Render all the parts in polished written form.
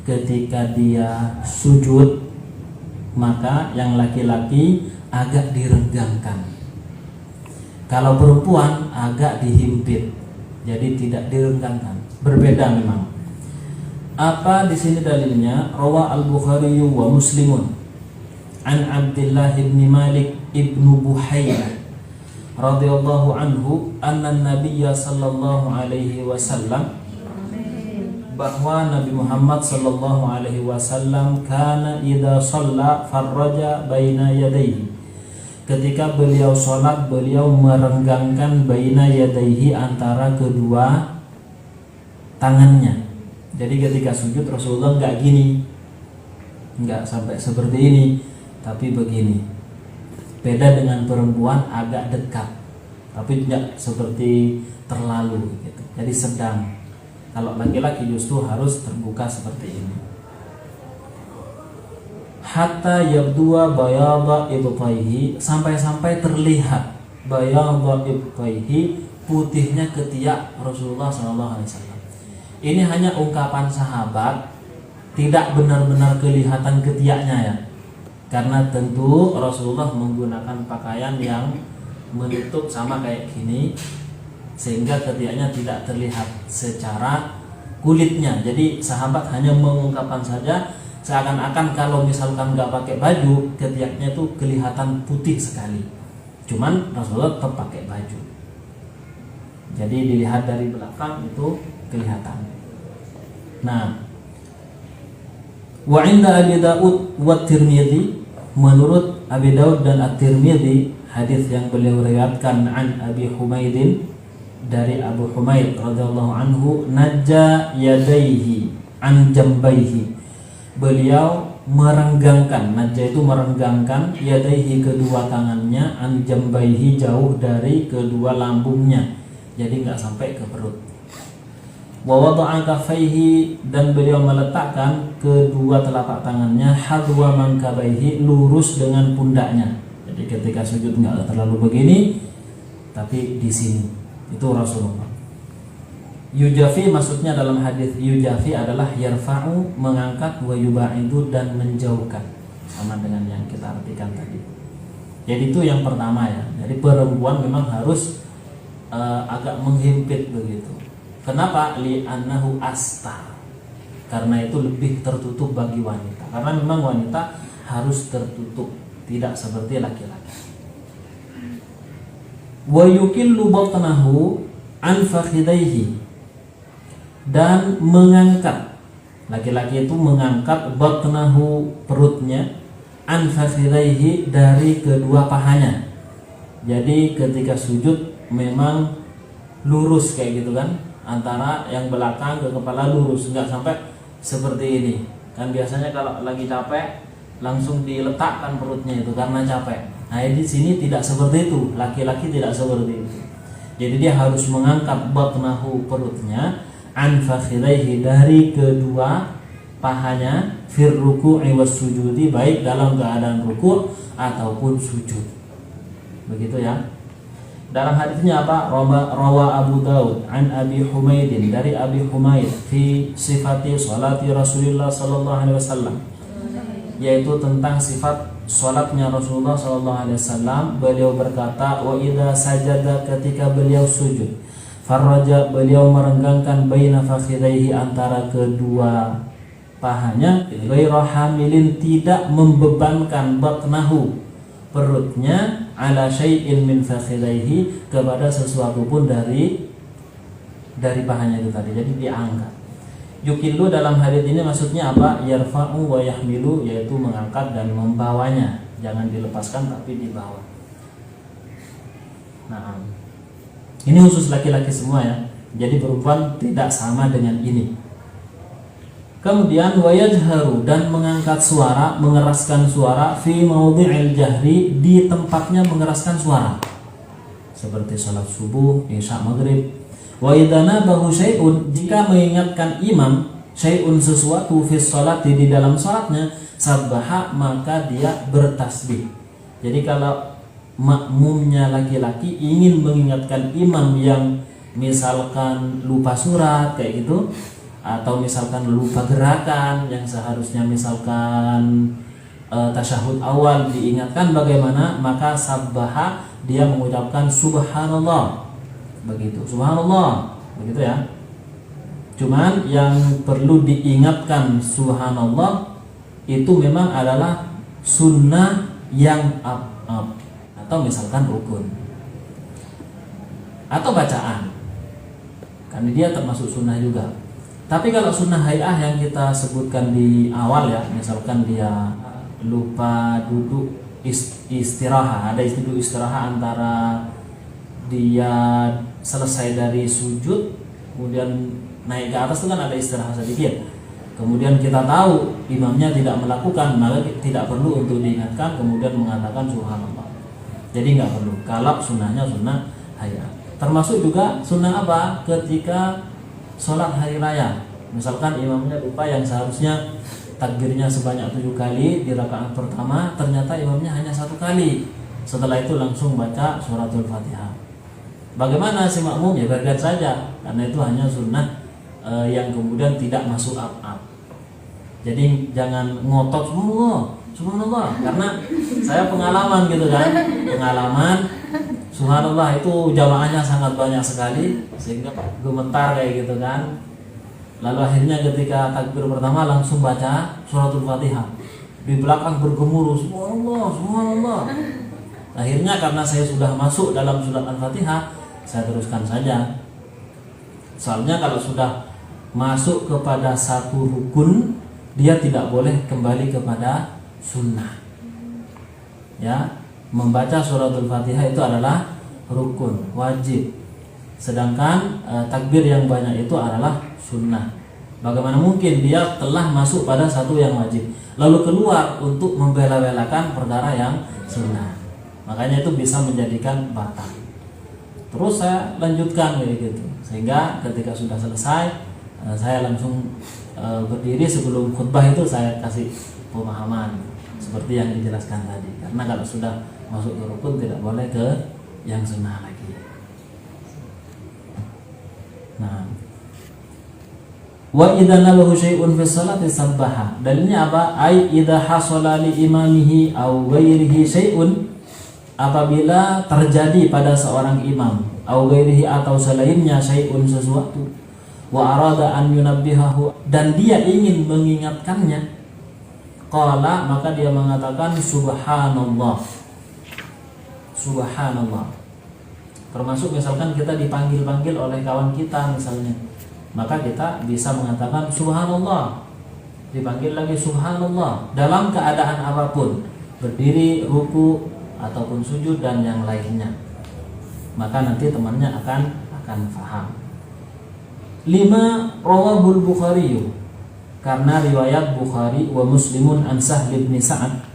ketika dia sujud, maka yang laki-laki agak direnggangkan. Kalau perempuan agak dihimpit, jadi tidak direnggangkan. Berbeda memang. Apa di sini dalilnya? Rawa Al-Bukhari wa Muslimun an Abdullah bin Malik ibnu Buhayrah radhiyallahu anhu anna Nabiyya sallallahu alaihi wasallam, bahwa Nabi Muhammad sallallahu alaihi wasallam kana idza shalla farraja baina yadayhi, ketika beliau sholat beliau merenggangkan baina yadayhi, antara kedua tangannya. Jadi ketika sujud Rasulullah enggak gini, enggak sampai seperti ini, tapi begini. Beda dengan perempuan agak dekat, tapi tidak seperti terlalu gitu. Jadi sedang. Kalau laki-laki justru harus terbuka seperti ini. Hatta yabdua bayadha ibtaihi, sampai-sampai terlihat bayadha ibtaihi, putihnya ketiak Rasulullah SAW. Ini hanya ungkapan sahabat, tidak benar-benar kelihatan ketiaknya ya. Karena tentu Rasulullah menggunakan pakaian yang menutup sama kayak gini, sehingga ketiaknya tidak terlihat secara kulitnya. Jadi sahabat hanya mengungkapkan saja, seakan-akan kalau misalkan nggak pakai baju, ketiaknya itu kelihatan putih sekali. Cuman Rasulullah tetap pakai baju. Jadi dilihat dari belakang itu kelihatan. Nah, wa inda Abi Daud wa Tirmidzi, menurut Abi Daud dan At-Tirmidzi, hadis yang beliau riwayatkan an Abi Humaidin, dari Abu Humaid radhiyallahu anhu, najja yadaihi an jambaihi, beliau merenggangkan, najja itu merenggangkan, yadaihi kedua tangannya, an jambaihi jauh dari kedua lambungnya, jadi nggak sampai ke perut. Wa wada'a kaffaihi, dan beliau meletakkan kedua telapak tangannya, hadwa mankabaihi, lurus dengan pundaknya. Jadi ketika sujud nggak terlalu begini, tapi di sini. Itu Rasulullah. Yujafi, maksudnya dalam hadis yujafi adalah yarfa'u, mengangkat, wa yubaidu, dan menjauhkan, sama dengan yang kita artikan tadi. Jadi itu yang pertama ya. Jadi perempuan memang harus agak menghimpit begitu. Kenapa? Li'annahu astar, karena itu lebih tertutup bagi wanita. Karena memang wanita harus tertutup, tidak seperti laki-laki. Wa yukillu batnahu an fakhidaihi, dan mengangkat, laki-laki itu mengangkat batnahu, perutnya, an fakhidaihi, dari kedua pahanya. Jadi ketika sujud memang lurus kayak gitu kan, antara yang belakang ke kepala lurus, nggak sampai seperti ini. Kan biasanya kalau lagi capek langsung diletakkan perutnya itu karena capek. Nah di sini tidak seperti itu, laki-laki tidak seperti itu. Jadi dia harus mengangkat batnahu, perutnya, an fakhidaihi, dari kedua pahanya, fir ruku'i was sujudi, baik dalam keadaan ruku' ataupun sujud. Begitu ya. Dalam hadisnya apa? Rawa Abu Daud an Abi Humaidin, dari Abi Humaid, fi sifati salati Rasulullah sallallahu alaihi wasallam, yaitu tentang sifat salatnya Rasulullah sallallahu alaihi wasallam. Beliau berkata, wa idza sajada, ketika beliau sujud, farraja, beliau merenggangkan baina fakhidaihi, antara kedua pahanya, ghairu hamilin, tidak membebankan, batnahu, perutnya, ala syai'in min fakhidaihi, kepada sesuatu pun dari pahanya itu tadi. Jadi diangkat. Yukillu dalam hadis ini maksudnya apa? Yarfa'u wa yahmilu, yaitu mengangkat dan membawanya. Jangan dilepaskan tapi dibawa. Nah, ini khusus laki-laki semua ya. Jadi perempuan tidak sama dengan ini. Kemudian wayajharu, dan mengangkat suara, mengeraskan suara, fi maudhi'il jahri, di tempatnya mengeraskan suara, seperti salat subuh, isya, maghrib. Wa idana bahu syai'un, jika mengingatkan imam syai'un, sesuatu, fi sholati, di dalam salatnya, sabbaha, maka dia bertasbih. Jadi kalau makmumnya laki-laki ingin mengingatkan imam yang misalkan lupa surat kayak gitu, atau misalkan lupa gerakan yang seharusnya misalkan tasyahud awal diingatkan bagaimana, maka sabbaha dia mengucapkan subhanallah, begitu, subhanallah, begitu ya. Cuman yang perlu diingatkan subhanallah itu memang adalah sunnah yang up atau misalkan rukun atau bacaan, karena dia termasuk sunnah juga. Tapi kalau sunnah hayah yang kita sebutkan di awal ya, misalkan dia lupa duduk istirahat, ada duduk istirahat antara dia selesai dari sujud kemudian naik ke atas itu kan ada istirahat sedikit, kemudian kita tahu imamnya tidak melakukan, maka tidak perlu untuk diingatkan kemudian mengatakan subhanallah. Jadi nggak perlu. Kalau sunnahnya sunnah hayah. Termasuk juga sunnah apa? Ketika sholat hari raya, misalkan imamnya lupa yang seharusnya takbirnya sebanyak 7 kali di rakaat pertama, ternyata imamnya hanya 1 kali. Setelah itu langsung baca suratul Fatihah. Bagaimana si makmum? Ya biarkan saja, karena itu hanya sunnah yang kemudian tidak masuk up. Jadi jangan ngotot subhanallah, karena saya pengalaman gitu kan, subhanallah itu jamaahnya sangat banyak sekali sehingga gemetar kayak gitu kan. Lalu akhirnya ketika takbir pertama langsung baca suratul Fatihah, di belakang bergemuruh subhanallah. Akhirnya karena saya sudah masuk dalam surat Al-Fatihah, saya teruskan saja. Soalnya kalau sudah masuk kepada satu rukun, dia tidak boleh kembali kepada sunnah. Ya, membaca suratul Fatihah itu adalah rukun, wajib. Sedangkan takbir yang banyak itu adalah sunnah. Bagaimana mungkin dia telah masuk pada satu yang wajib lalu keluar untuk membela-belakan perkara yang sunnah? Makanya itu bisa menjadikan batal. Terus saya lanjutkan kayak gitu, sehingga ketika sudah selesai saya langsung berdiri. Sebelum khutbah itu saya kasih pemahaman seperti yang dijelaskan tadi, karena kalau sudah masuk ke rukun tidak boleh ke yang sunnah lagi. Nah, wa idza nabahu syai'un fi sholati sabbaha. Dalilnya apa? Ai idza hasala li imamihi aw ghairihi syai'un, apabila terjadi pada seorang imam aw ghairihi atau selainnya syai'un sesuatu, wa arada an yunabbihahu, dan dia ingin mengingatkannya, qala, maka dia mengatakan subhanallah. Subhanallah. Termasuk misalkan kita dipanggil-panggil oleh kawan kita misalnya, maka kita bisa mengatakan subhanallah. Dipanggil lagi subhanallah dalam keadaan apapun, berdiri, ruku ataupun sujud dan yang lainnya. Maka nanti temannya akan faham. 5. Rawahul Bukhari, karena riwayat Bukhari wa Muslimun an Sahl bin Sa'ad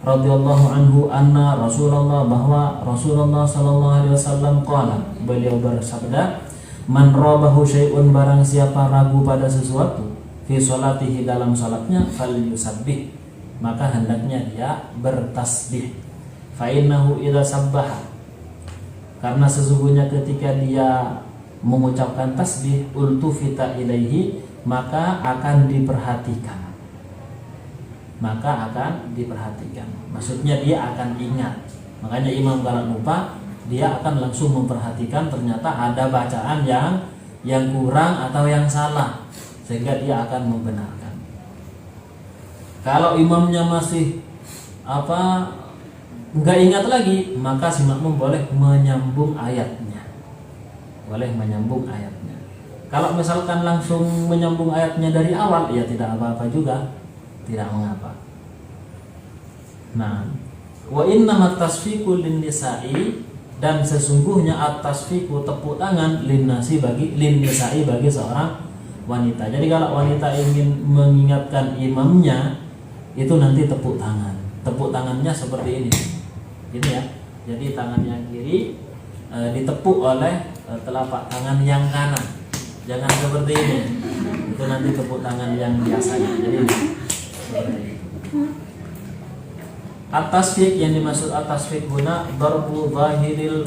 radhiyallahu anhu anna Rasulullah, bahwa Rasulullah sallallahu alaihi wasallam qala, beliau bersabda, man rabahu syai'un, barang siapa ragu pada sesuatu, fi sholatihi, dalam salatnya, fal yusabbih, maka hendaknya dia bertasbih. Fa innahu idza sabbaha, karena sesungguhnya ketika dia mengucapkan tasbih, ultufita ilaihi, maka akan diperhatikan. Maksudnya dia akan ingat. Makanya imam kalau lupa, dia akan langsung memperhatikan ternyata ada bacaan yang kurang atau yang salah, sehingga dia akan membenarkan. Kalau imamnya masih nggak ingat lagi, maka si makmum boleh menyambung ayatnya. Kalau misalkan langsung menyambung ayatnya dari awal, ya tidak apa-apa juga, tidak mengapa. Nah, wa innamat tasfiqu lin-nisa'i, dan sesungguhnya at-tasfiqu tepuk tangan lin-nasi lin-nisa'i bagi seorang wanita. Jadi kalau wanita ingin mengingatkan imamnya, itu nanti tepuk tangan. Tepuk tangannya seperti ini. Ini ya. Jadi tangan yang kiri ditepuk oleh telapak tangan yang kanan. Jangan seperti ini. Itu nanti tepuk tangan yang biasanya. Jadi seperti itu. At-tasfiq, yang dimaksud at-tasfiq guna darbu zahiril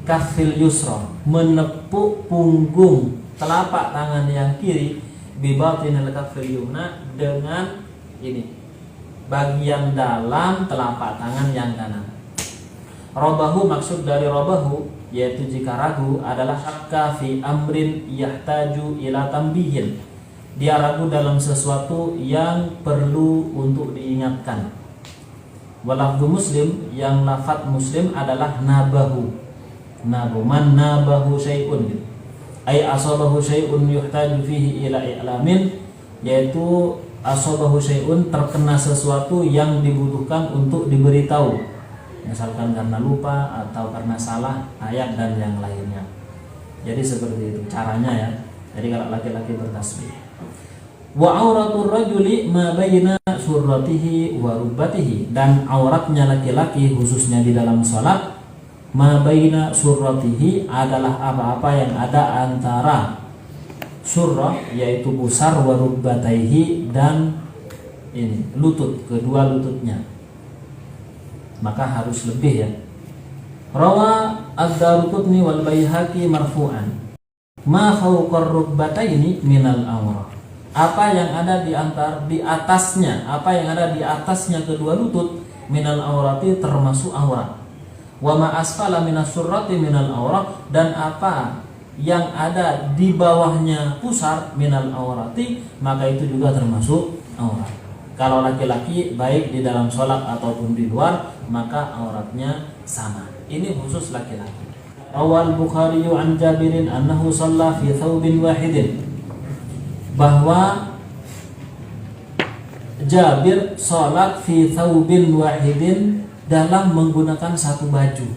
kaffil yusra, menepuk punggung telapak tangan yang kiri bi batinil kaffil yumna, dengan ini bagian dalam telapak tangan yang kanan. Robahu, maksud dari robahu yaitu jika ragu adalah syakka fi amrin yahtaju ila tambihin, dia ragu dalam sesuatu yang perlu untuk diingatkan. Walafdu Muslim, yang lafaz Muslim adalah nabahu, man nabahu syai'un, ay asabahu syai'un yuhtaju fihi ila i'lamin, yaitu asabahu syai'un, terkena sesuatu yang dibutuhkan untuk diberitahu, misalkan karena lupa atau karena salah ayat dan yang lainnya. Jadi seperti itu caranya ya. Jadi kalau laki-laki bertasbih. Wa auratur rajuli ma baina surratihi wa rubbatihi, dan auratnya laki-laki khususnya di dalam salat, ma baina surratihi adalah apa-apa yang ada antara surrah yaitu pusar, wa rubbataihi, dan ini lutut, kedua lututnya, maka harus lebih ya. Rawa ad-Daruqutni wal Baihaqi marfu'an, ma fawqar rubbataini minal awrah, apa yang ada di atasnya, apa yang ada di atasnya kedua lutut, minal awrati, termasuk aurat. Wa ma asfala minas surrati minal awrah, dan apa yang ada di bawahnya pusar, minal awrati, maka itu juga termasuk aurat. Kalau laki-laki baik di dalam sholat ataupun di luar, maka auratnya sama. Ini khusus laki-laki. Rawal Bukhari an Jabirin annahu shalla fi thawbin wahidin, bahwa Jabir sholat fi thawbin wahidin, dalam menggunakan satu baju.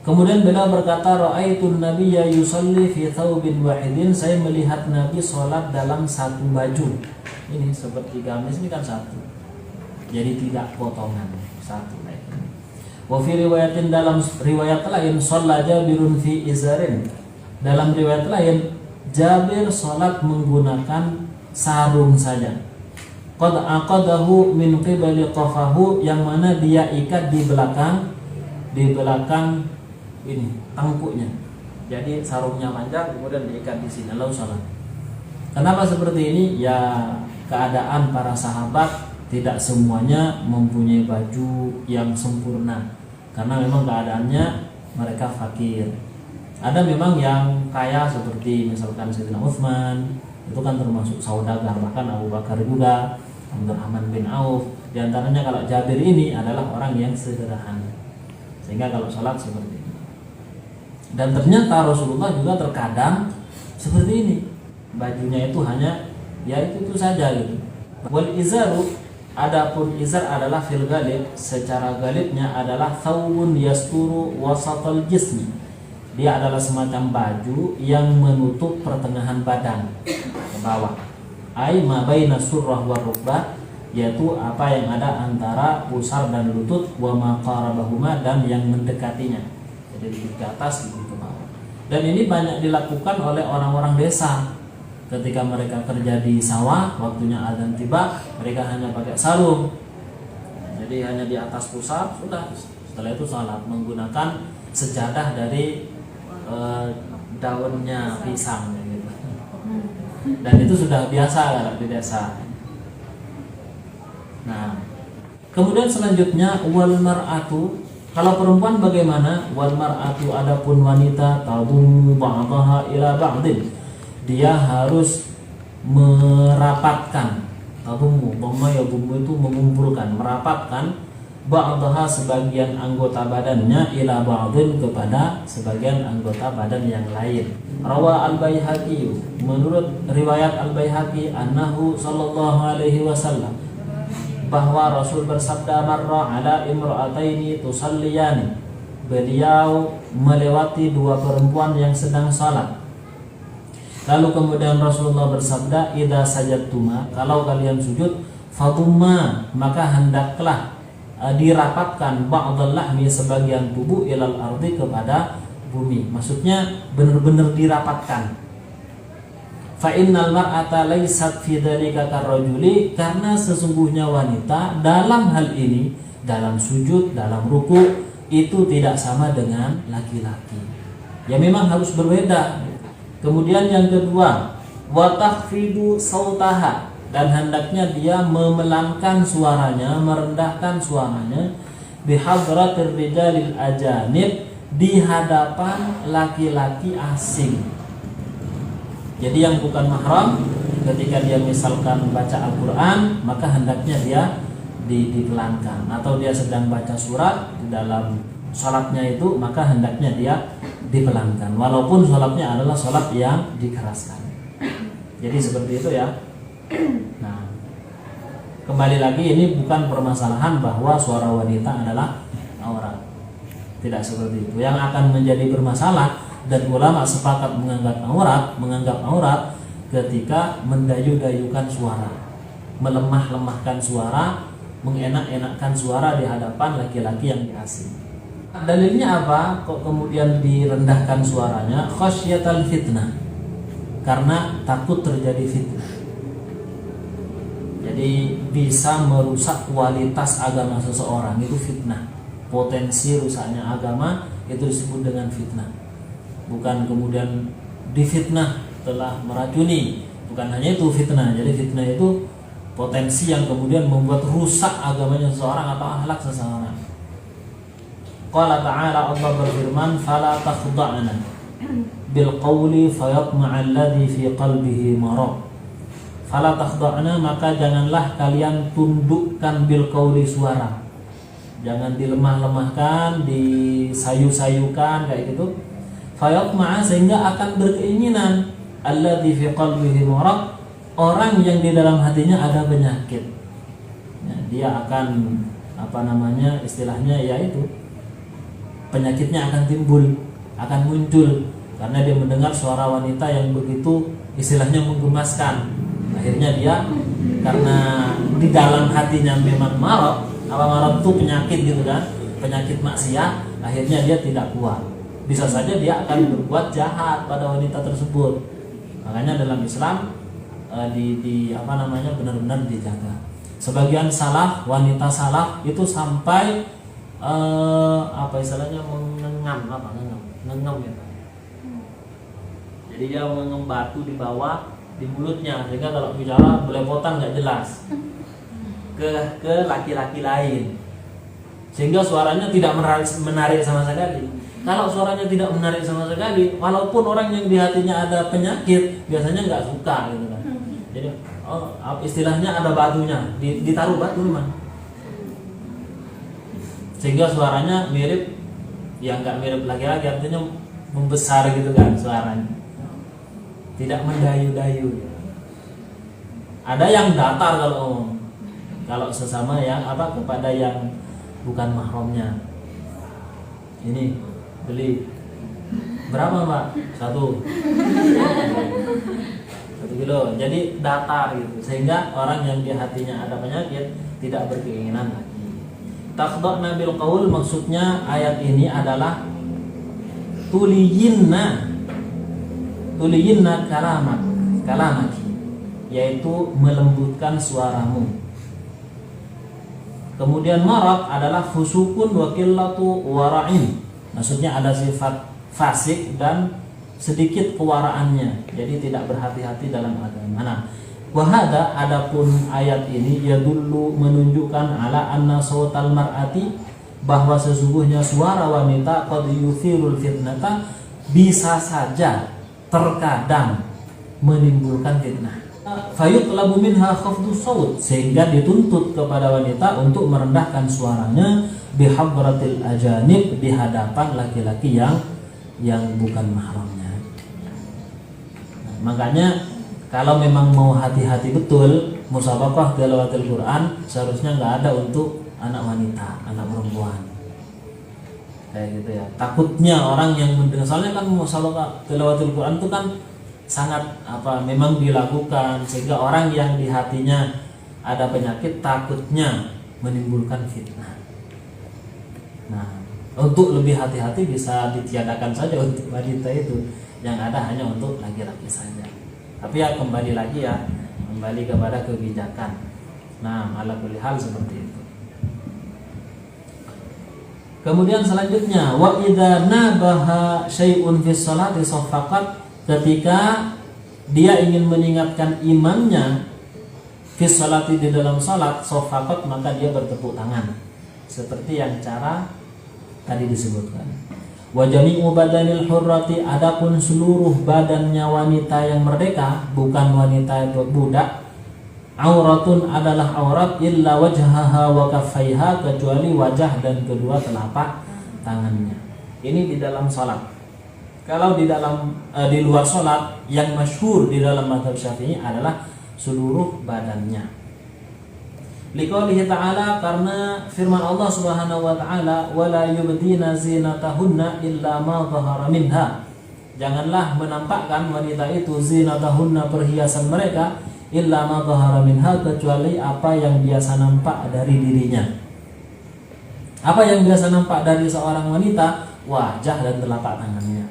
Kemudian beliau berkata, ra'aitun nabiyya yusalli fi thawbin wahidin, saya melihat Nabi sholat dalam satu baju. Ini seperti gamis, ini kan satu, jadi tidak potongan, satu. Wa fi riwayatin, dalam riwayat lain, shalla Jabirun fi izarin, dalam riwayat lain Jabir sholat menggunakan sarung saja. Qad aqadahu min qibali qafahu, yang mana dia ikat di belakang ini tangkuknya. Jadi sarungnya panjang kemudian diikat di sini lalu sholat. Kenapa seperti ini? Ya keadaan para sahabat tidak semuanya mempunyai baju yang sempurna, karena memang keadaannya mereka fakir. Ada memang yang kaya seperti misalkan Sayyidina Utsman, itu kan termasuk saudagar, bahkan Abu Bakar juga, Abdurrahman bin Auf. Di antaranya kalau Jabir ini adalah orang yang sederhana, sehingga kalau sholat seperti ini. Dan ternyata Rasulullah juga terkadang seperti ini, bajunya itu hanya ya itu saja gitu. Wal izaru, adapun izar adalah fil galib, secara galibnya adalah thawbun yasturu wasatal jismi, dia adalah semacam baju yang menutup pertengahan badan ke bawah. Ai ma baina surrah wa rukbah, yaitu apa yang ada antara pusar dan lutut, wa ma qarabahuma, dan yang mendekatinya. Jadi di atas di ke bawah. Dan ini banyak dilakukan oleh orang-orang desa. Ketika mereka kerja di sawah, waktunya azan tiba, mereka hanya pakai sarung. Jadi hanya di atas pusar, sudah. Setelah itu salat menggunakan sejadah dari daunnya pisang gitu. Dan itu sudah biasa kalau di desa. Nah, kemudian selanjutnya wal mar'atu, kalau perempuan bagaimana? Wal mar'atu, adapun wanita, tadumu ba'daha ila ba'din, dia harus merapatkan. Tadumu, dhamma ya dumu itu mengumpulkan, merapatkan, ba'daha sebagian anggota badannya, ila ba'din kepada sebagian anggota badan yang lain. Rawa al-Baihaqi, menurut riwayat al-Baihaqi, annahu sallallahu alaihi wasallam, bahwa Rasul bersabda, marra ala imra'ataini tusalliyani, beliau melewati dua perempuan yang sedang salat. Lalu kemudian Rasulullah bersabda, idza sajadtuma, kalau kalian sujud, fadumma, maka hendaklah dirapatkan ba'dal lahmi, sebagian tubuh, ilal ardi, kepada bumi. Maksudnya benar-benar dirapatkan. Fa innal mar'ata laysat fi dzalika karrajuli, karena sesungguhnya wanita dalam hal ini, dalam sujud, dalam ruku, itu tidak sama dengan laki-laki. Ya memang harus berbeda. Kemudian yang kedua, wa takhfidu sautaha, dan hendaknya dia memelankan suaranya, merendahkan suaranya, bihadratir rijalil ajanib, di hadapan laki-laki asing. Jadi yang bukan mahram, ketika dia misalkan baca Al-Quran, maka hendaknya dia dipelankan. Atau dia sedang baca surat di dalam sholatnya itu, maka hendaknya dia dipelankan, walaupun sholatnya adalah sholat yang dikeraskan. Jadi seperti itu ya. Nah, kembali lagi, ini bukan permasalahan bahwa suara wanita adalah aurat. Tidak seperti itu. Yang akan menjadi bermasalah dan ulama sepakat menganggap aurat ketika mendayu-dayukan suara, melemah-lemahkan suara, mengenak-enakkan suara di hadapan laki-laki yang asing. Dalilnya apa? Kok kemudian direndahkan suaranya? Khasyatal fitnah, karena takut terjadi fitnah. Jadi bisa merusak kualitas agama seseorang, itu fitnah. Potensi rusaknya agama itu disebut dengan fitnah. Bukan kemudian difitnah telah meracuni, bukan hanya itu fitnah. Jadi fitnah itu potensi yang kemudian membuat rusak agamanya seseorang atau akhlak seseorang. Qala ta'ala, Allah berfirman, fala takhda'na bil qawli fayatma'a alladhi fi qalbihi marad. Fala takhda'na, maka janganlah kalian tundukkan bil qawli, suara. Jangan dilemah-lemahkan, disayu-sayukan kayak gitu. Fayatma'a, sehingga akan berkeinginan alladzi fi qalbihi marad, orang yang di dalam hatinya ada penyakit. Ya, dia akan istilahnya yaitu penyakitnya akan timbul, akan muncul karena dia mendengar suara wanita yang begitu istilahnya menggemaskan. Akhirnya dia karena di dalam hatinya memang marad itu penyakit gitu kan, penyakit maksiat, akhirnya dia tidak kuat. Bisa saja dia akan berbuat jahat pada wanita tersebut. Makanya dalam Islam benar-benar dijaga. Sebagian salaf, wanita salaf itu sampai mengengam ya. Jadi dia mengengam batu di bawah di mulutnya, sehingga kalau bicara belepotan nggak jelas ke laki-laki lain, sehingga suaranya tidak menarik sama sekali. Kalau suaranya tidak menarik sama sekali, walaupun orang yang di hatinya ada penyakit, biasanya nggak suka gitu kan. Jadi istilahnya ada batunya, ditaruh batu memang, sehingga suaranya mirip, ya nggak mirip laki-laki, artinya membesar gitu kan suaranya, tidak mendayu-dayu. Ada yang datar kalau ngomong, kalau sesama yang kepada yang bukan mahramnya. Ini beli berapa Mbak? 1 kilo. Jadi datar gitu, sehingga orang yang di hatinya ada penyakit tidak berkeinginan lagi. Takhda'na bil qaul, maksudnya ayat ini adalah tuliyinna kalamaki, yaitu melembutkan suaramu. Kemudian marad adalah fusukun wa qillatu wara'in, maksudnya ada sifat fasik dan sedikit kewaraannya, jadi tidak berhati-hati dalam agama. Nah, wahada, adapun ayat ini yadullu, menunjukkan ala anna sautal mar'ati, bahwa sesungguhnya suara wanita qad yuthirul fitnata, bisa saja terkadang menimbulkan fitnah. Fayutlabu minha khafdu saut, sehingga dituntut kepada wanita untuk merendahkan suaranya bihadratil ajanib, di hadapan laki-laki yang bukan mahramnya. Nah, makanya kalau memang mau hati-hati betul musabaqah tilawatil Quran, seharusnya nggak ada untuk anak wanita, anak perempuan kayak gitu ya. Takutnya orang yang mendengar, soalnya kan musabaqah tilawatil Quran itu kan sangat memang dilakukan, sehingga orang yang di hatinya ada penyakit takutnya menimbulkan fitnah. Nah, untuk lebih hati-hati bisa ditiadakan saja untuk wanita itu, yang ada hanya untuk laki-laki saja. Tapi ya kembali kepada kebijakan. Nah, ala kulli hal seperti itu. Kemudian selanjutnya, wa idza nabaha syai'un fi sholati saffaqat, ketika dia ingin mengingatkan imamnya fi sholati di dalam salat, sofakot, maka dia bertepuk tangan seperti yang cara tadi disebutkan. Wa jami'u badanil hurrati, adapun seluruh badannya wanita yang merdeka, bukan wanita itu budak, auratun adalah aurat, illa wajhaha wa kaffaiha, kecuali wajah dan kedua telapak tangannya. Ini di dalam salat. Kalau di luar sholat, yang masyhur di dalam mazhab Syafi'i adalah seluruh badannya. Liqaulihi ta'ala, karena firman Allah Subhanahu wa ta'ala, wala yubdina zinatahunna illa ma dhahara minha. Janganlah menampakkan wanita itu zinatahunna, perhiasan mereka, illa ma dhahara minha, kecuali apa yang biasa nampak dari dirinya. Apa yang biasa nampak dari seorang wanita? Wajah dan telapak tangannya.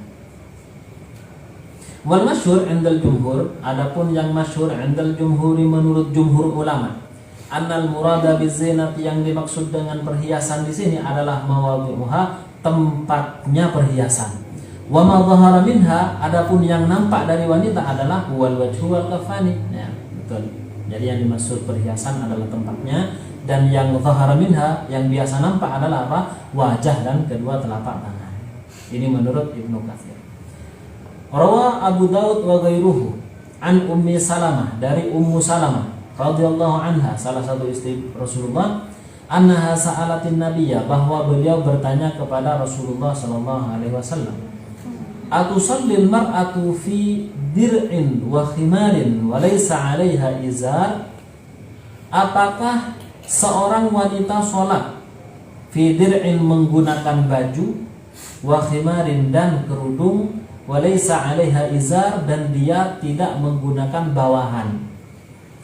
Wal masyhur 'indal jumhur, adapun yang masyhur 'indal jumhuri, menurut jumhur ulama, annal murada bizinati, yang dimaksud dengan perhiasan di sini adalah mawadhi'uha, tempatnya perhiasan. Wa ma dhahara minha, adapun yang nampak dari wanita adalah wal wajhu wal kafani. Ya, betul. Jadi yang dimaksud perhiasan adalah tempatnya, dan yang dhahara minha, yang biasa nampak adalah apa? Wajah dan kedua telapak tangan. Ini menurut Ibnu Katsir. Rawa Abu Daud wa ghairuhu an Ummi Salamah, dari Ummu Salamah radhiyallahu anha, salah satu istri Rasulullah, annaha sa'alatin nabiyya, bahwa beliau bertanya kepada Rasulullah sallallahu alaihi wasallam, atusallil mar'atu fi dir'in wa khimarin wa laysa 'alaiha izar? Apakah seorang wanita sholat fi dir'in, menggunakan baju, wa khimarin, dan kerudung, walaysa 'alaiha izar, dan dia tidak menggunakan bawahan.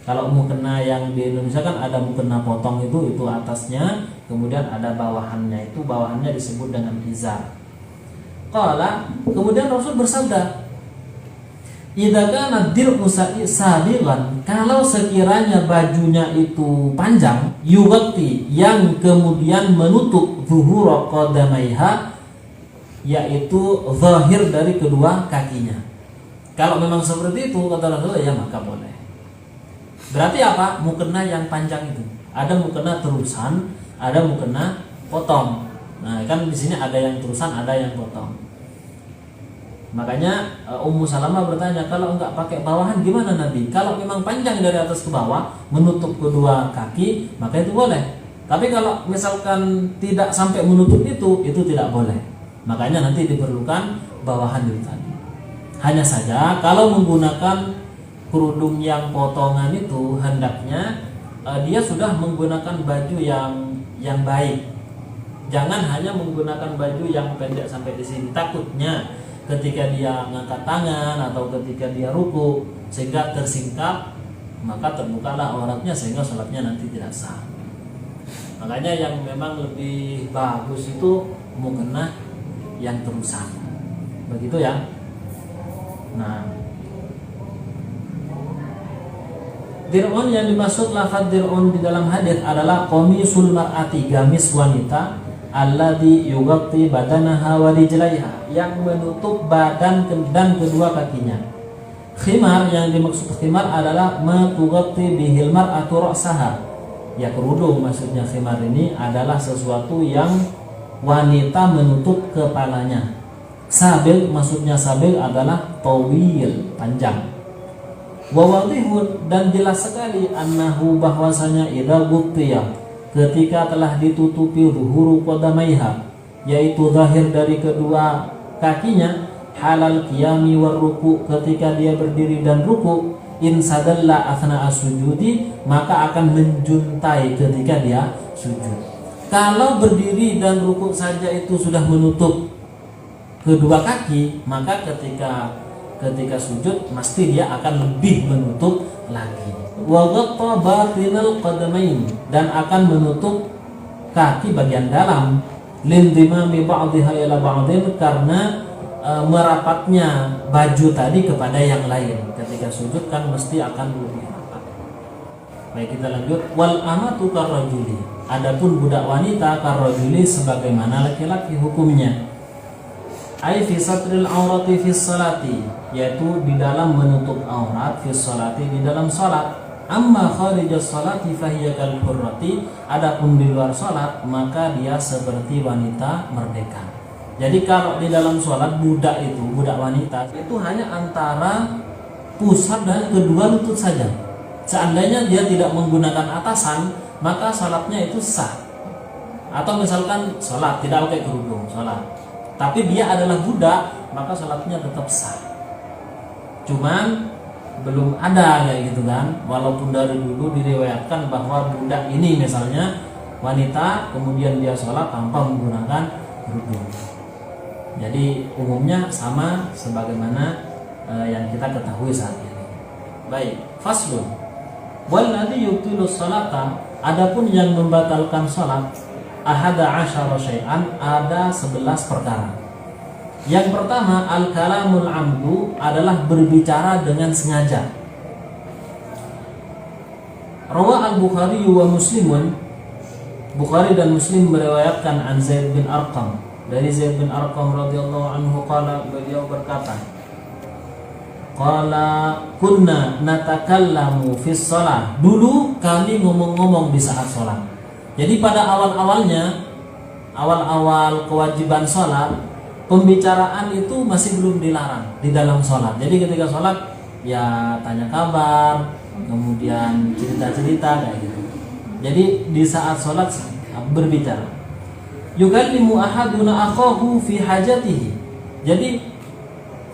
Kalau mukena yang di Indonesia kan ada mukena potong, itu atasnya, kemudian ada bawahannya, itu bawahannya disebut dengan izar. Qala, kemudian Rasul bersabda, idza kana dir'u sabiqan, kalau sekiranya bajunya itu panjang, yughatti, yang kemudian menutup zuhura qadamaiha, yaitu zahir dari kedua kakinya. Kalau memang seperti itu, kata Rasulullah, ya maka boleh. Berarti apa? Mukena yang panjang itu. Ada mukena terusan, ada mukena potong. Nah, kan di sini ada yang terusan, ada yang potong. Makanya Ummu Salamah bertanya, kalau enggak pakai bawahan gimana Nabi? Kalau memang panjang dari atas ke bawah, menutup kedua kaki, maka itu boleh. Tapi kalau misalkan tidak sampai menutup itu tidak boleh. Makanya nanti diperlukan bawahan itu tadi. Hanya saja kalau menggunakan kerudung yang potongan itu, hendaknya dia sudah menggunakan baju yang baik. Jangan hanya menggunakan baju yang pendek sampai di sini. Takutnya ketika dia ngangkat tangan atau ketika dia ruku sehingga tersingkap, maka terbukalah auratnya sehingga sholatnya nanti tidak sah. Makanya yang memang lebih bagus itu mukena yang terusan, begitu ya. Nah, dir'un yang dimaksud lafaz dir'un di dalam hadis adalah qamisul mar'ati, gamis wanita, alladzi yughatti badanaha wa rijlaiha, yang menutup badan dan kedua kakinya. Khimar, yang dimaksud khimar adalah ma tughatti bihil mar'atu ra'saha, ya kerudung maksudnya. Khimar ini adalah sesuatu yang wanita menutup kepalanya. Sabil, maksudnya sabil adalah tawil, panjang. Wa wadihun, dan jelas sekali, annahu, bahwasanya idza ghuttiya, ketika telah ditutupi zuhuru qadamaiha, yaitu zahir dari kedua kakinya, halal qiyami war ruku, ketika dia berdiri dan ruku, in sadalla athna as-sujudi, maka akan menjuntai ketika dia sujud. Kalau berdiri dan rukuk saja itu sudah menutup kedua kaki, maka ketika sujud mesti dia akan lebih menutup lagi. Wa ghatta batinal qadamain, dan akan menutup kaki bagian dalam, lindimami ba'dihha ila ba'din, karena merapatnya baju tadi kepada yang lain. Ketika sujud kan mesti akan lebih rapat. Baik, kita lanjut. Wal amatu karrajuli, adapun budak wanita karrajuli, sebagaimana laki-laki hukumnya. Ai fi satril aurati fi salati, yaitu di dalam menutup aurat fi sholati, di dalam salat. Amma kharijas sholati fahiya kal hurrati, adapun di luar salat maka dia seperti wanita merdeka. Jadi kalau di dalam salat budak wanita itu hanya antara pusat dan kedua lutut saja. Seandainya dia tidak menggunakan atasan, maka salatnya itu sah. Atau misalkan salat tidak pakai kerudung, salat, tapi dia adalah budak, maka salatnya tetap sah. Cuman belum ada kayak gitu kan. Walaupun dari dulu diriwayatkan bahwa budak ini misalnya wanita, kemudian dia salat tanpa menggunakan kerudung. Jadi umumnya sama sebagaimana yang kita ketahui saat ini. Baik, faslun. Walladzi yubtilu sholata, adapun yang membatalkan salat, ahada asyara syai'an, ada 11 perkara. Yang pertama, al-kalamul amdu, adalah berbicara dengan sengaja. Rawa al-Bukhari wa Muslimun, Bukhari dan Muslim meriwayatkan an Zaid bin Arqam, dari Zaid bin Arqam radhiyallahu anhu qala, beliau berkata, qala kunna natakallamu fis shalah, dulu kami ngomong-ngomong di saat sholat. Jadi pada awal-awal kewajiban sholat, pembicaraan itu masih belum dilarang di dalam sholat. Jadi ketika sholat ya tanya kabar, kemudian cerita-cerita kayak gitu. Jadi di saat sholat berbicara. Yukallimu ahaduna akhahu fi hajatihi. Jadi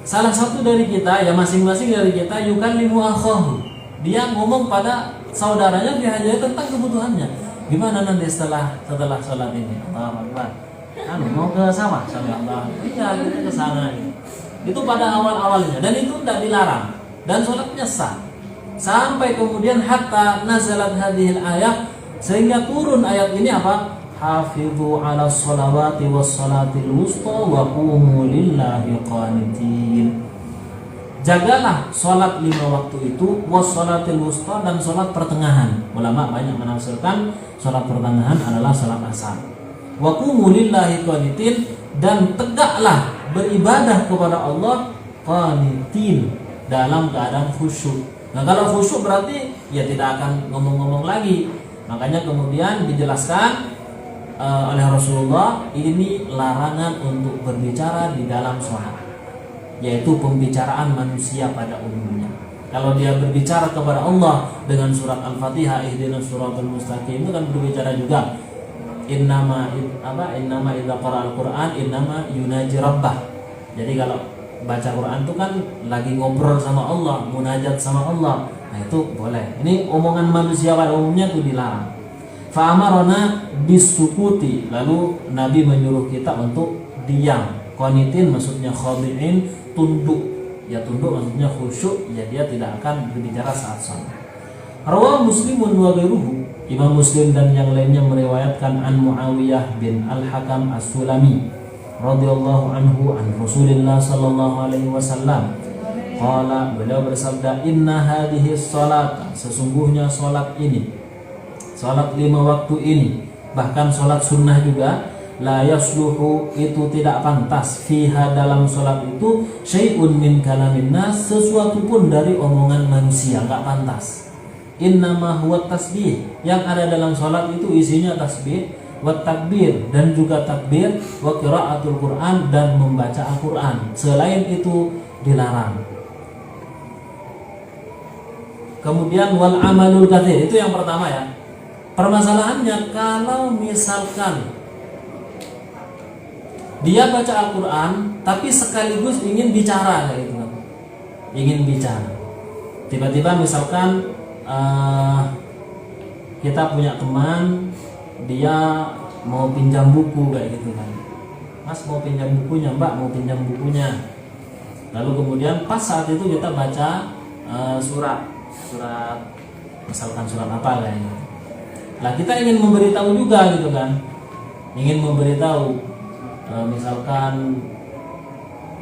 salah satu dari kita, ya masing-masing dari kita, yukallimu akhahu, dia ngomong pada saudaranya fi hajatihi, tentang kebutuhannya. Gimana nanti setelah sholat ini? Allahu Akbar. Mau ke sawah sama Allah. Iya, kita ke sana. Itu pada awal-awalnya, dan itu tidak dilarang, dan sholatnya sah. Sampai kemudian hatta nazalat hadhil ayat, sehingga turun ayat ini apa? Hafidhu ala sholawati was salatil wusta wa qumu lillahi qanitin. Jagalah sholat 5 waktu itu, was salatil wusta, dan sholat pertengahan. Ulama banyak menafsirkan sholat pertengahan adalah sholat asar. Wa qumu lillahi qanitin, dan tegaklah beribadah kepada Allah qanitin, dalam keadaan khusyuk. Nah, kalau khusyuk berarti ya tidak akan ngomong-ngomong lagi. Makanya kemudian dijelaskan oleh Rasulullah, ini larangan untuk berbicara di dalam sholat, yaitu pembicaraan manusia pada umumnya. Kalau dia berbicara kepada Allah dengan surat Al-Fatihah, ihdinas siratal mustaqim, itu kan berbicara juga. Innama idza qara'al Qur'an innama yunaji rabbah. Jadi kalau baca Quran itu kan lagi ngobrol sama Allah, munajat sama Allah. Nah, itu boleh. Ini omongan manusia pada umumnya itu dilarang. Fa'amarona bisukuti, lalu Nabi menyuruh kita untuk diam. Qanitin maksudnya khadi'in, tunduk. Ya tunduk maksudnya khusyuk, ya dia tidak akan berbicara saat sholat. Rawa Muslimun wa ghairuhu, Imam Muslim dan yang lainnya meriwayatkan an Muawiyah bin Al-Hakam As-Sulami radhiyallahu anhu an Rasulillah sallallahu alaihi wasallam. Qala, beliau bersabda, inna hadhihi shalat, sesungguhnya salat ini, salat 5 waktu ini, bahkan salat sunnah juga, la yasluhu, itu tidak pantas, fiha, dalam salat itu, syai'un min kalamin nas, sesuatu pun dari omongan manusia, enggak pantas. Innama huwa tasbih, yang ada dalam salat itu isinya tasbih, wa takbir, dan juga takbir, wa qiraatul Quran, dan membaca Al-Quran. Selain itu dilarang. Kemudian wal amalul katsir, itu yang pertama ya. Permasalahannya kalau misalkan dia baca Al-Quran tapi sekaligus ingin bicara kayak gitu, ingin bicara. Tiba-tiba misalkan kita punya teman, dia mau pinjam buku kayak gitu kan. Mas mau pinjam bukunya, Mbak mau pinjam bukunya. Lalu kemudian pas saat itu kita baca surat misalkan surat apa kayak gitu. Lah kita ingin memberitahu juga gitu kan, ingin memberitahu misalkan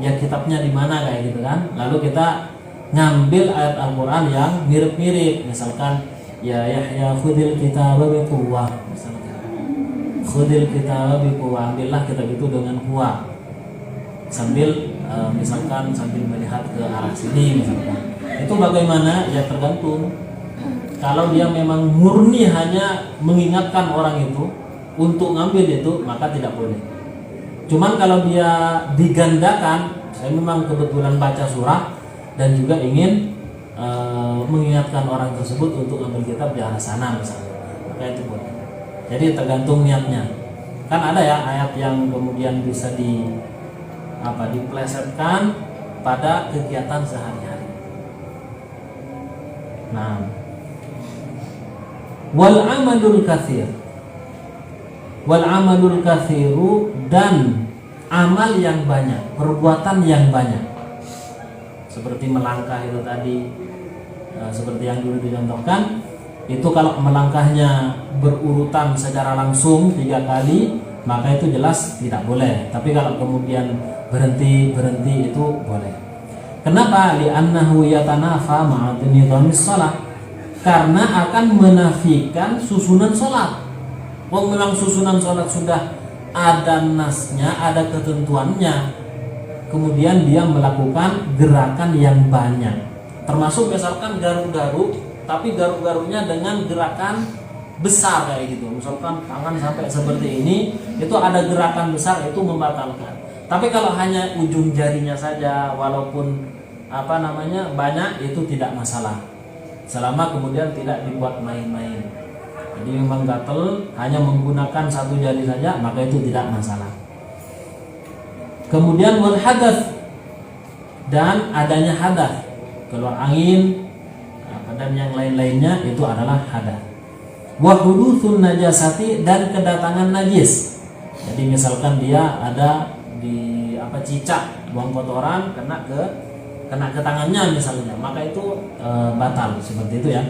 ya kitabnya di mana kayak gitu kan. Lalu kita ngambil ayat Al-Quran yang mirip-mirip, misalkan ya Yahya khudil kitaba biquwwah, misalkan khudil kitaba biquwwah, ambillah kitab itu dengan kuat, sambil misalkan sambil melihat ke arah sini misalkan. Itu bagaimana? Ya tergantung. Kalau dia memang murni hanya mengingatkan orang itu untuk ngambil itu, maka tidak boleh. Cuman kalau dia digandakan, saya memang kebetulan baca surah dan juga ingin mengingatkan orang tersebut untuk ngambil kitab di arah sana misalnya, maka itu boleh. Jadi tergantung niatnya. Kan ada ya ayat yang kemudian bisa diplesetkan pada kegiatan sehari-hari. Nah, wal amalul kathiru dan amal yang banyak, perbuatan yang banyak, seperti melangkah itu tadi, seperti yang dulu dicontohkan. Itu kalau melangkahnya berurutan secara langsung 3 kali, maka itu jelas tidak boleh. Tapi kalau kemudian berhenti itu boleh. Kenapa? Li'annahu yatanafa ma'adnidamis shalah, karena akan menafikan susunan sholat. Memang susunan sholat sudah ada nasnya, ada ketentuannya, kemudian dia melakukan gerakan yang banyak, termasuk misalkan garuk-garuk, tapi garuk-garuknya dengan gerakan besar kayak gitu. Misalkan tangan sampai seperti ini, itu ada gerakan besar, itu membatalkan. Tapi kalau hanya ujung jarinya saja, walaupun banyak, itu tidak masalah, selama kemudian tidak dibuat main-main. Jadi memang gatel hanya menggunakan satu jari saja, maka itu tidak masalah. Kemudian wal hadath, dan adanya hadath, keluar angin dan yang lain-lainnya, itu adalah hadath. Wa hudutsun najasati, dan kedatangan najis. Jadi misalkan dia ada di cicak, buang kotoran kena ke tangannya misalnya, maka itu batal seperti itu ya.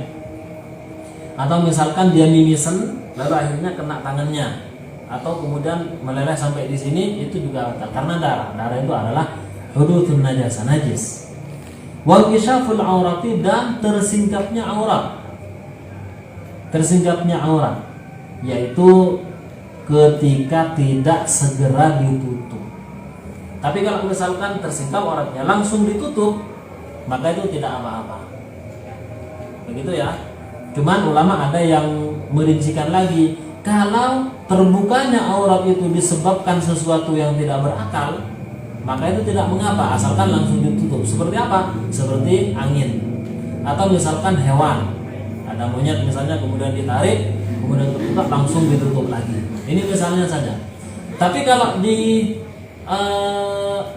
Atau misalkan dia mimisen lalu akhirnya kena tangannya, atau kemudian meleleh sampai di sini, itu juga batal karena darah itu adalah hudutsun najasa, najis. Wa kishaful aurati, dan tersingkapnya aurat, yaitu ketika tidak segera ditutup. Tapi kalau misalkan tersingkap auratnya langsung ditutup, maka itu tidak apa-apa. Begitu ya. Cuman ulama ada yang merincikan lagi, kalau terbukanya aurat itu disebabkan sesuatu yang tidak berakal, maka itu tidak mengapa, asalkan langsung ditutup. Seperti apa? Seperti angin, atau misalkan hewan, ada monyet misalnya, kemudian ditarik, kemudian tertutup, langsung ditutup lagi. Ini misalnya saja. Tapi kalau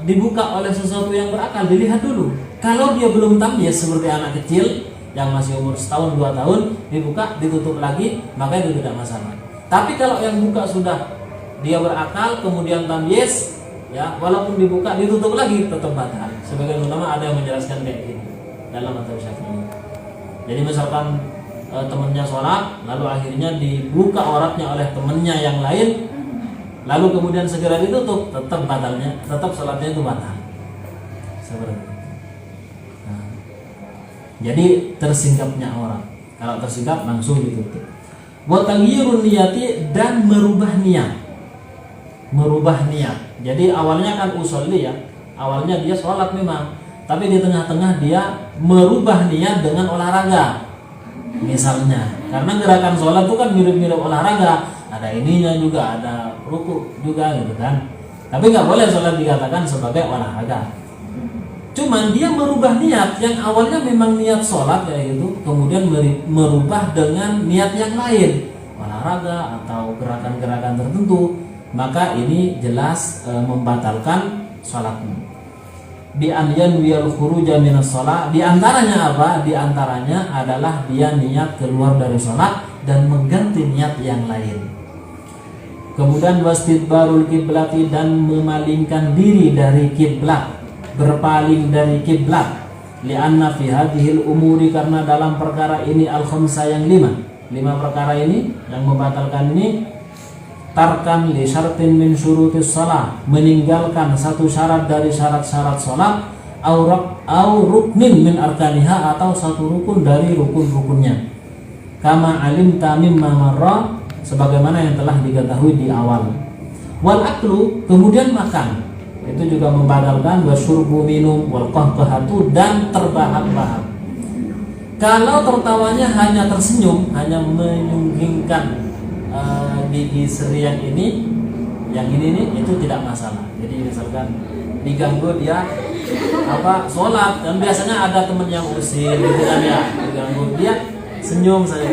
dibuka oleh sesuatu yang berakal, dilihat dulu. Kalau dia belum tamyiz, seperti anak kecil yang masih umur 1 tahun 2 tahun, dibuka ditutup lagi, maka itu tidak masalah. Tapi kalau yang buka sudah dia berakal, kemudian tamyiz, ya walaupun dibuka ditutup lagi, tetap batal. Sebagian ulama ada yang menjelaskan kayak gini dalam mazhab Syafi'i. Jadi misalkan temannya sholat, lalu akhirnya dibuka auratnya oleh temannya yang lain, lalu kemudian segera ditutup, tetap batalnya, tetap sholatnya itu batal. Seperti itu. Nah, jadi tersingkapnya aurat, kalau tersingkap langsung ditutup. Wa taghyirun niyati, dan merubah niat. Jadi awalnya kan usolli ya, awalnya dia sholat memang, tapi di tengah-tengah dia merubah niat dengan olahraga misalnya, karena gerakan sholat itu kan mirip-mirip olahraga, ada ininya juga, ada ruku juga gitu kan. Tapi nggak boleh sholat dikatakan sebagai olahraga. Cuman dia merubah niat, yang awalnya memang niat sholat kayak gitu, kemudian merubah dengan niat yang lain, olahraga atau gerakan-gerakan tertentu, maka ini jelas membatalkan sholatnya. Bi an yanwiyal khuruja minas shalah, di antaranya apa? Di antaranya adalah dia niat keluar dari sholat dan mengganti niat yang lain. Kemudian wastidbarul kiblati, dan memalingkan diri dari kiblat, berpaling dari kiblat. Lianna fi hadhil umuri, karena dalam perkara ini al-khamsa, yang 5 perkara ini yang membatalkan ini, tarkan li syartin min syurutis shalah, meninggalkan satu syarat dari syarat-syarat salat, au ruknin min arkaniha, atau satu rukun dari rukun-rukunnya. Kama alimta mimma marra, sebagaimana yang telah diketahui di awal. Wal aklu, kemudian makan. itu juga membatalkan wasyurbu minum wal qahqahatu dan terbahak-bahak. Kalau tertawanya hanya tersenyum, hanya menyunggingkan gigi seri yang ini nih, itu tidak masalah. Jadi misalkan diganggu dia sholat, dan biasanya ada teman yang usir gitu kan ya, diganggu dia senyum saja,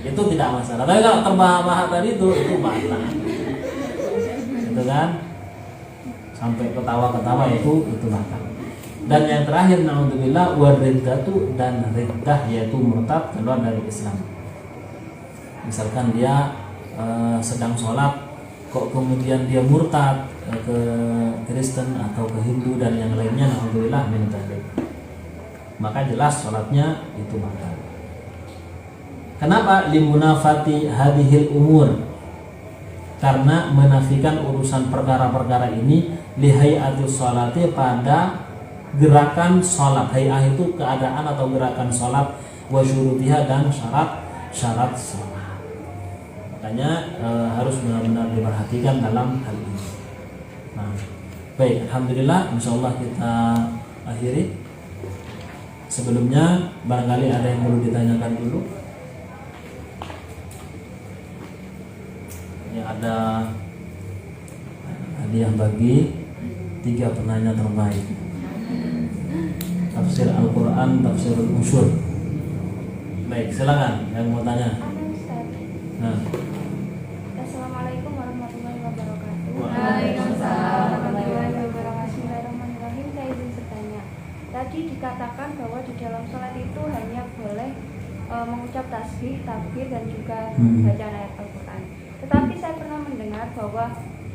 itu tidak masalah. Tapi kalau terbahak-bahak tadi itu batal, itu kan sampai ketawa-ketawa itu batal. Dan yang terakhir naudzubillah wariddatu, dan riddah yaitu murtad, keluar dari Islam. Misalkan dia sedang sholat kok kemudian dia murtad ke Kristen atau ke Hindu dan yang lainnya, naudzubillah min dzalik, maka jelas sholatnya itu batal. Kenapa? Limunafati hadhil umur, karena menafikan urusan perkara-perkara ini, lihai'atus sholati, pada gerakan sholat. Hay'ah itu keadaan atau gerakan sholat, wa syurutiha, dan syarat sholat. Makanya harus benar-benar diperhatikan dalam hal ini. Nah, baik, alhamdulillah, insyaallah kita akhiri. Sebelumnya barangkali ada yang perlu ditanyakan dulu. Ya, ada hadiah bagi 3 penanya terbaik. Tafsir Al-Quran, Tafsirul Usyur. Baik, silakan yang mau tanya. Nah. Assalamualaikum warahmatullahi wabarakatuh. Waalaikumsalam warahmatullahi wabarakatuh. Bismillahirrahmanirrahim. Saya izin bertanya. Tadi dikatakan bahwa di dalam sholat itu hanya boleh mengucap tasbih, takbir, dan juga bacaan ayat Al-Quran. Tetapi saya pernah mendengar bahwa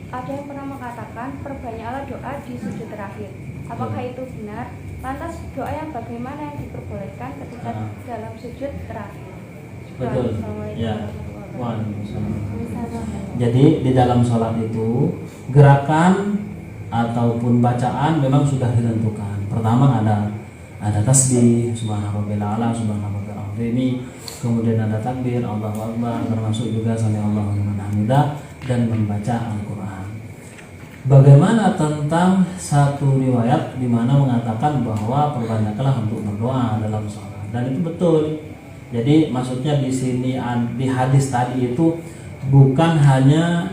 ada yang pernah mengatakan perbanyaklah doa di sujud terakhir. Apakah itu benar? Lantas doa yang bagaimana yang diperbolehkan ketika dalam sujud terakhir? Betul. Ya. Jadi di dalam sholat itu gerakan ataupun bacaan memang sudah ditentukan. Pertama ada tasbih, subhanallah, subhanallah, ini, kemudian ada takbir, Allahu Akbar, termasuk juga sami Allahu liman hamidah, dan membaca Al-Quran. Bagaimana tentang satu riwayat di mana mengatakan bahwa perbanyaklah untuk berdoa dalam sholat, dan itu betul. Jadi maksudnya di sini di hadis tadi itu bukan hanya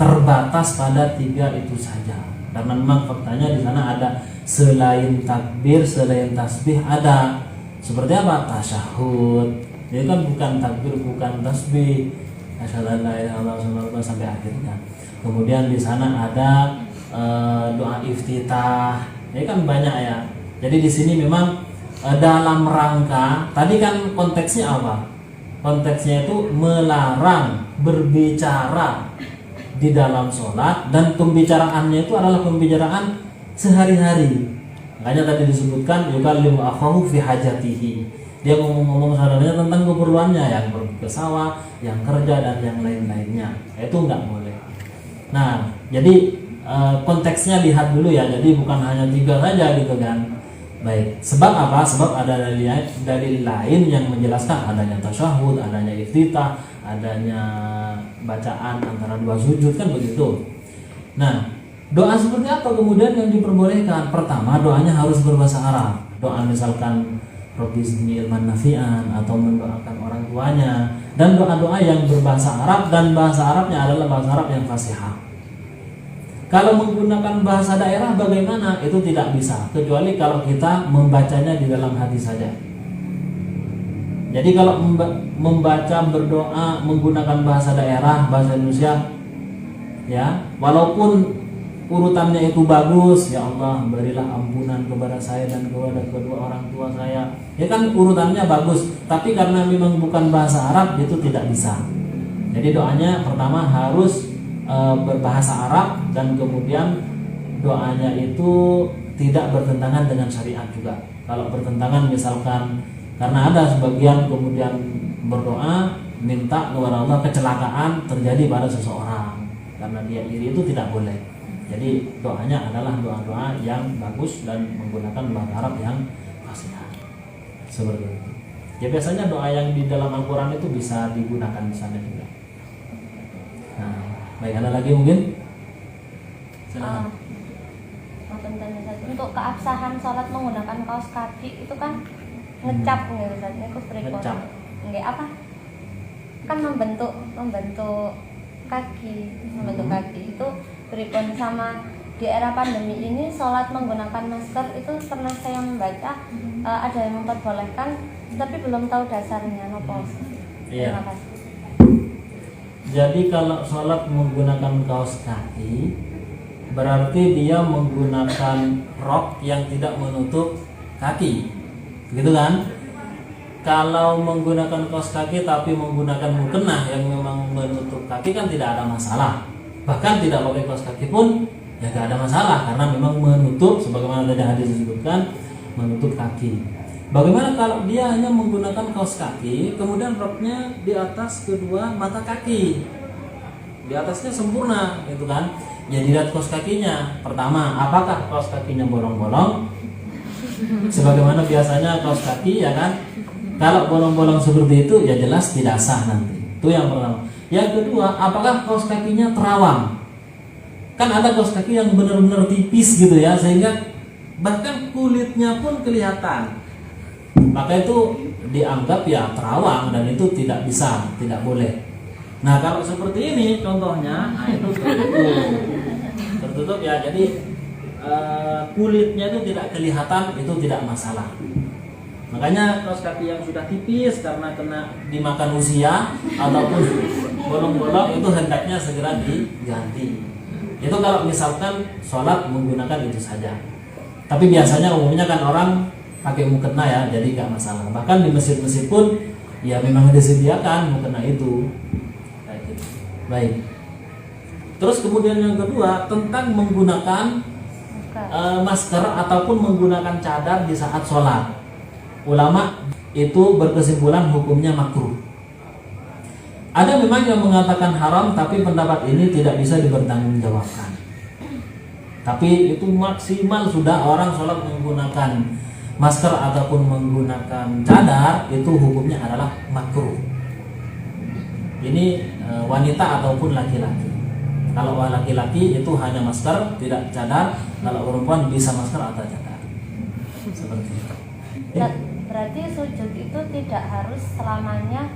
terbatas pada 3 itu saja, karena memang faktanya di sana ada selain takbir, selain tasbih ada seperti apa? Tasyahud. Jadi kan bukan takbir, bukan tasbih, asyhadu an la ilaha illallah sampai akhirnya. Kemudian di sana ada doa iftitah. Ini kan banyak ya. Jadi di sini memang dalam rangka, tadi kan konteksnya apa? Konteksnya itu melarang berbicara di dalam sholat, dan pembicaraannya itu adalah pembicaraan sehari-hari. Makanya tadi disebutkan yukallimu akhahu fi hajatihi. Dia ngomong-ngomong saudaranya tentang keperluannya, yang pergi ke sawah, yang kerja, dan yang lain-lainnya. Itu enggak boleh. Nah, jadi konteksnya lihat dulu ya. Jadi bukan hanya 3 saja gitu kan. Baik, sebab apa? Sebab ada dalil lain yang menjelaskan adanya tasyahud, adanya iftitah, adanya bacaan antara 2 sujud, kan begitu. Nah, doa seperti apa kemudian yang diperbolehkan? Pertama, doanya harus berbahasa Arab. Doa misalkan Rabbi zidni ilman nafi'an, atau mendoakan orang tuanya, dan doa-doa yang berbahasa Arab, dan bahasa Arabnya adalah bahasa Arab yang fasihah. Kalau menggunakan bahasa daerah bagaimana? Itu tidak bisa, kecuali kalau kita membacanya di dalam hati saja. Jadi kalau membaca berdoa menggunakan bahasa daerah, bahasa Indonesia, ya, walaupun urutannya itu bagus, ya Allah berilah ampunan kepada saya dan kepada kedua orang tua saya, ya kan urutannya bagus, tapi karena memang bukan bahasa Arab itu tidak bisa. Jadi doanya pertama harus berbahasa Arab, dan kemudian doanya itu tidak bertentangan dengan syariat juga. Kalau bertentangan misalkan karena ada sebagian kemudian berdoa minta kepada Allah kecelakaan terjadi pada seseorang karena dia iri, itu tidak boleh. Jadi doanya adalah doa-doa yang bagus dan menggunakan bahasa Arab yang fasih. Seperti itu. Ya biasanya doa yang di dalam Al-Quran itu bisa digunakan di sana juga. Nah, baik, ada lagi mungkin? Silakan. untuk keabsahan sholat menggunakan kaos kaki itu kan ngecap gitu Ustaz. Niku pripun? Ngecap. Nggih apa? Kan membentuk kaki itu pripun. Sama di era pandemi ini sholat menggunakan masker itu pernah saya membaca ada yang memperbolehkan, tapi belum tahu dasarnya nopo. Iya. Terima kasih. Jadi kalau sholat menggunakan kaos kaki, berarti dia menggunakan rok yang tidak menutup kaki, begitu kan? Kalau menggunakan kaos kaki tapi menggunakan mukena yang memang menutup kaki kan tidak ada masalah. Bahkan tidak pakai kaos kaki pun ya tidak ada masalah, karena memang menutup, sebagaimana tadi hadis disebutkan, menutup kaki. Bagaimana kalau dia hanya menggunakan kaos kaki, kemudian roknya di atas kedua mata kaki, di atasnya sempurna, gitu kan? Ya dilihat kaos kakinya. Pertama, apakah kaos kakinya bolong-bolong? Sebagaimana biasanya kaos kaki, ya kan? Kalau bolong-bolong seperti itu, ya jelas tidak sah nanti. Itu yang pertama. Yang kedua, apakah kaos kakinya terawang? Kan ada kaos kaki yang benar-benar tipis gitu ya, sehingga bahkan kulitnya pun kelihatan. Maka itu dianggap ya terawang, dan itu tidak bisa, tidak boleh. Nah kalau seperti ini contohnya, nah itu tertutup ya, jadi kulitnya itu tidak kelihatan, itu tidak masalah. Makanya kaos kaki yang sudah tipis karena kena dimakan usia ataupun bolong-bolong itu hendaknya segera diganti. Itu kalau misalkan sholat menggunakan itu saja. Tapi biasanya umumnya kan orang pakai mukena ya, jadi nggak masalah. Bahkan di masjid-masjid pun ya memang disediakan mukena itu. Kayak gitu. Baik. Terus kemudian yang kedua tentang menggunakan masker ataupun menggunakan cadar di saat sholat. Ulama itu berkesimpulan hukumnya makruh. Ada memang yang mengatakan haram, tapi pendapat ini tidak bisa dipertanggungjawabkan. Tapi itu maksimal sudah orang sholat menggunakan masker ataupun menggunakan cadar, itu hukumnya adalah makruh. Ini wanita ataupun laki-laki. Kalau laki-laki itu hanya masker, tidak cadar. Kalau perempuan bisa masker atau cadar. Seperti itu. Berarti sujud itu tidak harus selamanya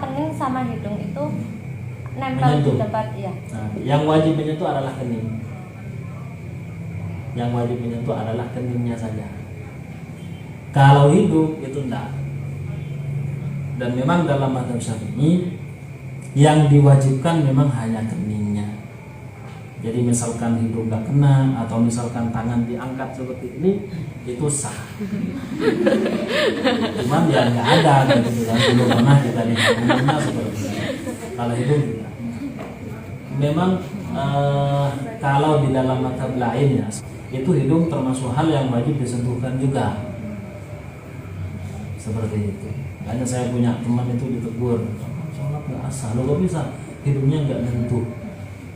kening sama hidung itu nempel di tempat ya. Nah, yang wajib menyentuh adalah kening. Yang wajib menyentuh adalah keningnya saja. Kalau hidung itu enggak. Dan memang dalam mazhab Syafi'i yang diwajibkan memang hanya keningnya. Jadi misalkan hidung enggak kena atau misalkan tangan diangkat seperti ini, itu sah. Cuman ya nggak ada gitu kan, belum pernah kita lihat umumnya seperti itu. Kalau hidung tidak. Memang kalau di dalam mazhab lainnya itu hidung termasuk hal yang wajib disentuhkan juga. Seperti itu. Makanya saya punya teman itu ditegur, sholat nggak asal, lo kok bisa hidungnya nggak nyentuh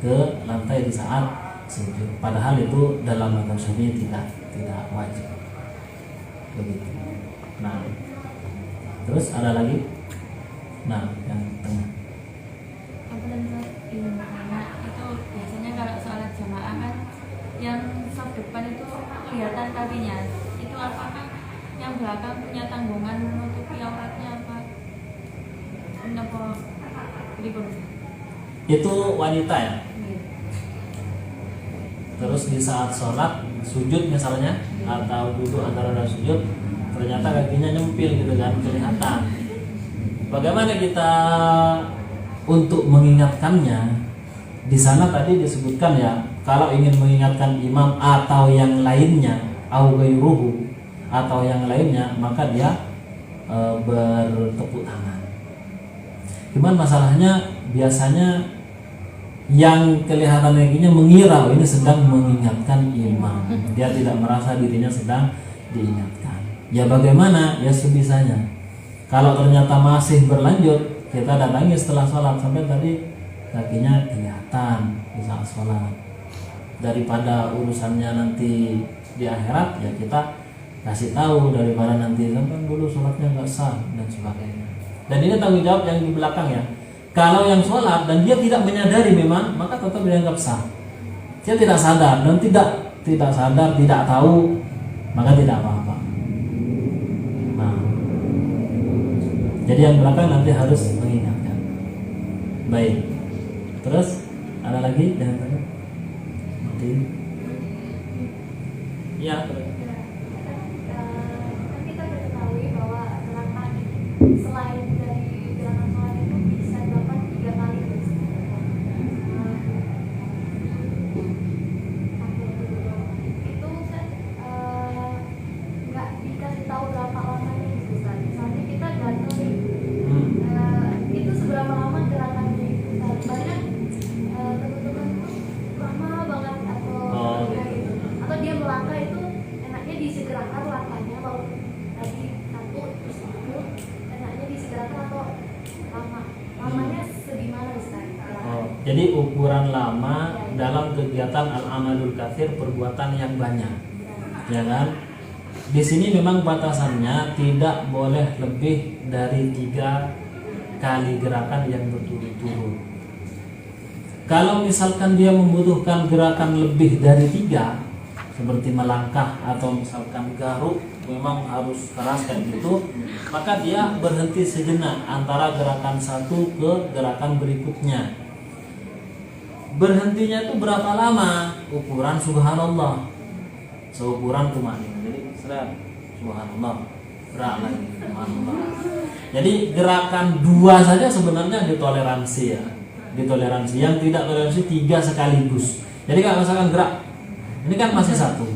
ke lantai di saat sujud. Padahal itu dalam mazhab Syafi'i tidak wajib. Begitu. Nah, terus ada lagi. Nah, yang tengah. Itu biasanya kalau sholat jamaah kan yang saf depan itu kelihatan kakinya. Itu apakah yang belakang punya tanggungan menutupi auratnya apa? Kenapa ribut? Itu wanita ya. Terus di saat sholat sujud misalnya atau duduk antara sujud, ternyata kakinya nyempil gitu kan, kelihatan. Bagaimana kita untuk mengingatkannya? Di sana tadi disebutkan ya, kalau ingin mengingatkan imam atau yang lainnya, au ghairuhu atau yang lainnya, maka dia bertepuk tangan. Cuman masalahnya biasanya yang kelihatan kakinya mengira ini sedang mengingatkan imam. Dia tidak merasa dirinya sedang diingatkan. Ya bagaimana? Ya sebisanya. Kalau ternyata masih berlanjut, kita datangi setelah sholat. Sampai tadi kakinya kelihatan di saat sholat. Daripada urusannya nanti di akhirat, ya kita kasih tahu, daripada nanti sampai dulu sholatnya nggak sah dan sebagainya. Dan ini tanggung jawab yang di belakang ya. Kalau yang sholat dan dia tidak menyadari memang, maka tetap dianggap sah. Dia tidak sadar dan tidak tidak sadar, tidak tahu, maka tidak apa-apa. Nah, jadi yang belakang nanti harus mengingatkan. Baik. Terus ada lagi yang tadi? Nanti. Ya. Kita ketahui bahwa gerakan selain dari gerakan sholat itu bisa dilakukan 3 kali. Itu nggak dikasih tahu berapa lamanya gitu Ustaz. Misalnya kita gantung nih, itu seberapa lama gerakannya itu Ustaz? Banyak teman-teman lama banget atau ya gitu. Atau dia melangkah itu enaknya disegerakan langkahnya kalau tadi 1 terus 10 enaknya disegerakan atau lamanya segimana Ustaz? Jadi ukuran lama dalam kegiatan al-amalul katsir, perbuatan yang banyak, ya kan? Di sini memang batasannya tidak boleh lebih dari 3 kali gerakan yang berturut-turut. Kalau misalkan dia membutuhkan gerakan lebih dari 3, seperti melangkah atau misalkan garuk, memang harus keras kayak gitu, maka dia berhenti sejenak antara gerakan satu ke gerakan berikutnya. Berhentinya itu berapa lama? Ukuran subhanallah, seukuran tumanin. Jadi subhanallah, gerak lagi subhanallah. Jadi gerakan 2 saja sebenarnya ditoleransi ya, ditoleransi. Yang tidak toleransi 3 sekaligus. Jadi kalau misalkan gerak, ini kan masih 1,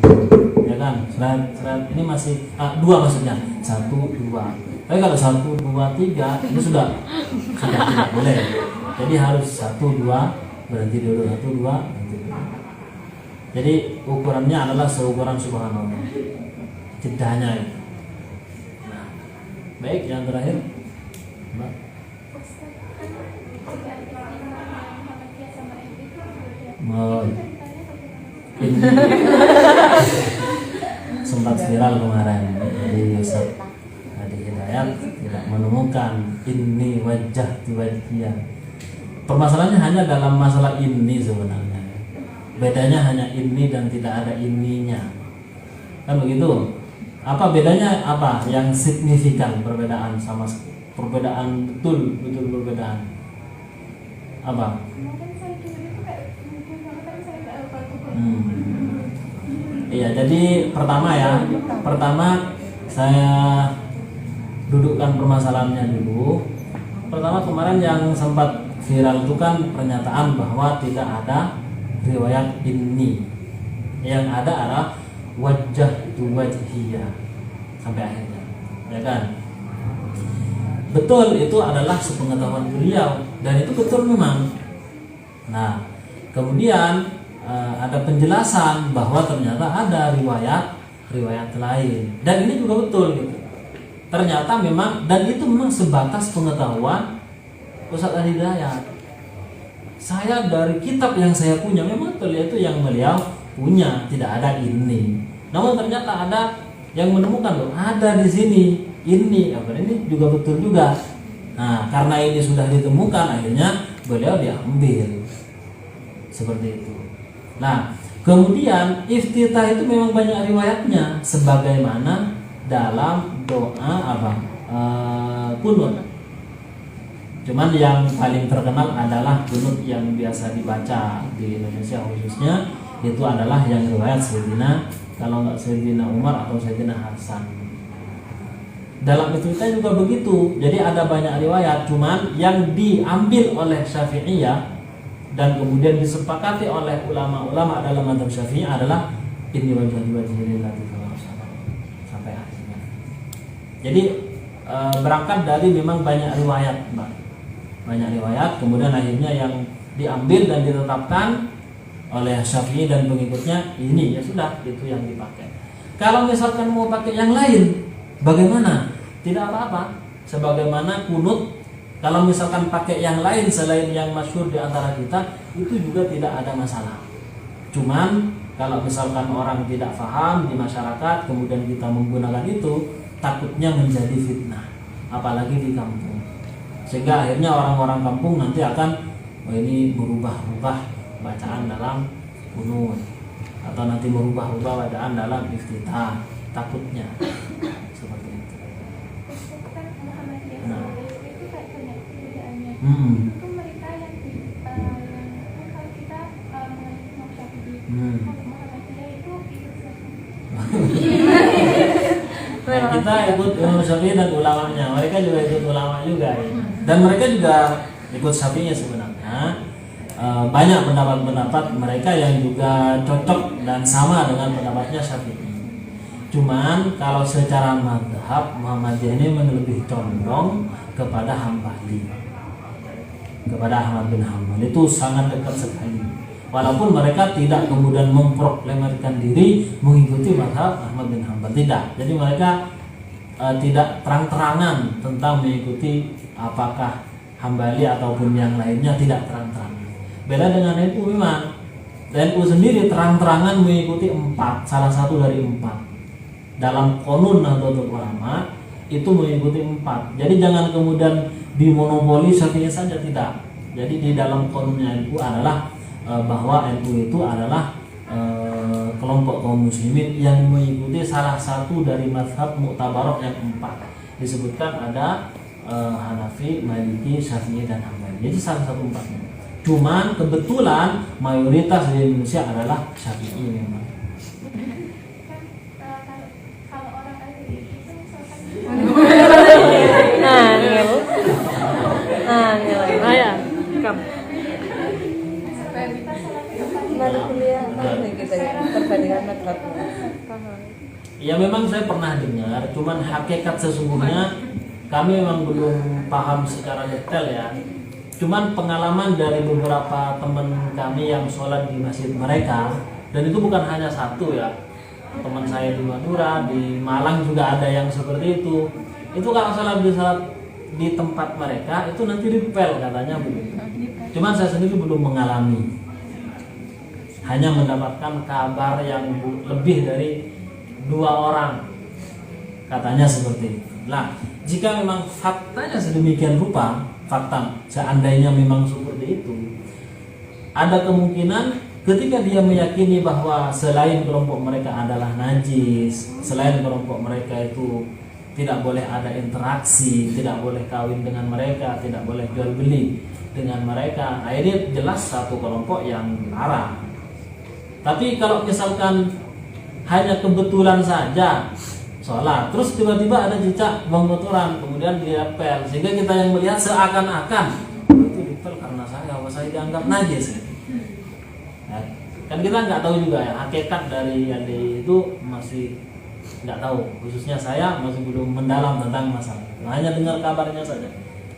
ya kan? Seret, ini masih 2 maksudnya, 1, 2. Tapi kalau 1, 2, 3 ini sudah tidak boleh. Jadi harus 1, 2 berhenti dulu, 1, 2 berhenti dulu. Jadi ukurannya adalah seukuran subhanallah, jedanya itu. Nah, baik, yang terakhir, Mbak. Oh, ini sempat viral kemarin. Jadi Ustaz Hadi Hidayat tidak menemukan ini wajah wajhiyah. Permasalahannya hanya dalam masalah ini sebenarnya. Bedanya hanya ini dan tidak ada ininya. Kan begitu? Apa bedanya? Apa yang signifikan perbedaan sama perbedaan betul perbedaan? Apa? Iya, jadi pertama saya dudukkan permasalahannya dulu. Pertama kemarin yang sempat viral itu kan pernyataan bahwa tidak ada riwayat ini, yang ada adalah wajah wajhiyah sampai akhirnya, ya kan? Betul, itu adalah sepengetahuan beliau dan itu betul memang. Nah, kemudian ada penjelasan bahwa ternyata ada riwayat lain dan ini juga betul gitu. Ternyata memang, dan itu memang sebatas pengetahuan Ustaz Hidayat. Saya dari kitab yang saya punya memang betul itu yang beliau punya, tidak ada ini. Namun ternyata ada yang menemukan loh, ada di sini ini, ini juga betul juga. Nah, karena ini sudah ditemukan, akhirnya beliau diambil seperti itu. Nah, kemudian iftitah itu memang banyak riwayatnya, sebagaimana dalam doa kunut. Cuman yang paling terkenal adalah kunut yang biasa dibaca di Indonesia khususnya, itu adalah yang riwayat Sayyidina, kalau nggak Sayyidina Umar atau Sayyidina Hasan. Dalam iftitah juga begitu. Jadi ada banyak riwayat, cuman yang diambil oleh Syafi'iyah dan kemudian disepakati oleh ulama-ulama dalam mazhab Syafi'i adalah ini wajah sampai akhirnya. Jadi berangkat dari memang banyak riwayat, Mbak. Banyak riwayat, kemudian akhirnya yang diambil dan ditetapkan oleh Syafi'i dan pengikutnya ini, ya sudah, itu yang dipakai. Kalau misalkan mau pakai yang lain, bagaimana? Tidak apa-apa. Sebagaimana kunut, kalau misalkan pakai yang lain selain yang masyhur di antara kita, itu juga tidak ada masalah. Cuman kalau misalkan orang tidak paham di masyarakat, kemudian kita menggunakan itu, takutnya menjadi fitnah, apalagi di kampung. Sehingga akhirnya orang-orang kampung nanti akan ini berubah-ubah bacaan dalam kunut. atau nanti merubah-ubah bacaan dalam iftitah, takutnya seperti itu. Kan Muhammadiyah Nah. itu kayak banyak perbedaannya. Hmm. Itu mereka yang kalau kita mengenai Imam Syafi'i, kalau Muhammadiyah itu ikut Nah, kita ikut Imam Syafi'i dan ulamanya, mereka juga ikut ulama juga ya. Dan mereka juga ikut Syafi'i sebenarnya. Banyak pendapat-pendapat mereka yang juga cocok dan sama dengan pendapatnya Syafi'i. Cuman kalau secara mazhab Muhammadiyah ini lebih condong kepada Hambali, kepada Ahmad bin Hanbal, itu sangat dekat sekali. Walaupun mereka tidak kemudian memproklamirkan diri mengikuti mazhab Ahmad bin Hanbal, tidak. Jadi mereka tidak terang-terangan tentang mengikuti apakah Hambali ataupun yang lainnya, tidak terang-terangan. Beda dengan NU memang. NU sendiri terang-terangan mengikuti 4, salah satu dari 4. Dalam Qonun Nahdlatul Ulama itu mengikuti 4. Jadi jangan kemudian dimonopoli Syafi'i saja, tidak. Jadi di dalam Qonunnya NU adalah bahwa NU itu adalah kelompok kaum muslimin yang mengikuti salah satu dari mazhab Mu'tabarah yang 4. Disebutkan ada Hanafi, Maliki, Syafi'i dan Hambali. Jadi salah satu 4-nya. Cuman kebetulan mayoritas di Indonesia adalah Syafi'i memang. kalau orang ahli itu misalkan ya. kita salah Mari kuliah kita ya, perbandingan mazhab. Ya memang saya pernah dengar, cuman hakikat sesungguhnya kami memang belum paham secara detail ya. Cuman pengalaman dari beberapa teman kami yang sholat di masjid mereka, dan itu bukan hanya satu ya, teman saya di Madura, di Malang juga ada yang seperti itu. Itu kalau sholat di tempat mereka itu nanti dipel katanya begitu. Cuman saya sendiri belum mengalami, hanya mendapatkan kabar yang lebih dari 2 orang katanya seperti itu. Nah, jika memang faktanya sedemikian rupa, fakta seandainya memang seperti itu, ada kemungkinan ketika dia meyakini bahwa selain kelompok mereka adalah najis, selain kelompok mereka itu tidak boleh ada interaksi, tidak boleh kawin dengan mereka, tidak boleh jual beli dengan mereka, nah ini jelas satu kelompok yang dilarang. Tapi kalau misalkan hanya kebetulan saja sholat, terus tiba-tiba ada cicak bang kotoran, kemudian diapel, sehingga kita yang melihat seakan-akan itu dipel karena saya dianggap najis. Nah, kan kita nggak tahu juga ya hakikat dari itu, masih nggak tahu. Khususnya saya masih belum mendalam tentang masalah itu, hanya dengar kabarnya saja.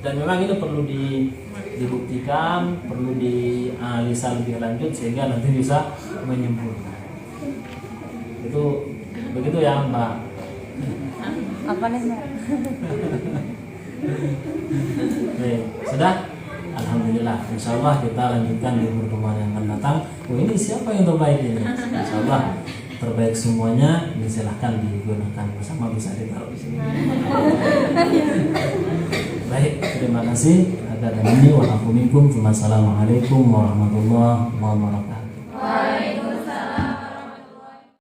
Dan memang ini perlu dibuktikan, perlu dianalisa lebih lanjut sehingga nanti bisa menyimpulkan. Itu begitu ya Mbak. Apa nih Mbak? Baik, sudah? Alhamdulillah. Insya Allah kita lanjutkan di pertemuan yang akan datang. Ini siapa yang terbaik ini? Insya Allah terbaik semuanya. Silahkan digunakan bersama, bisa ditaruh di sini. Baik, terima kasih. Wassalamualaikum warahmatullahi wabarakatuh.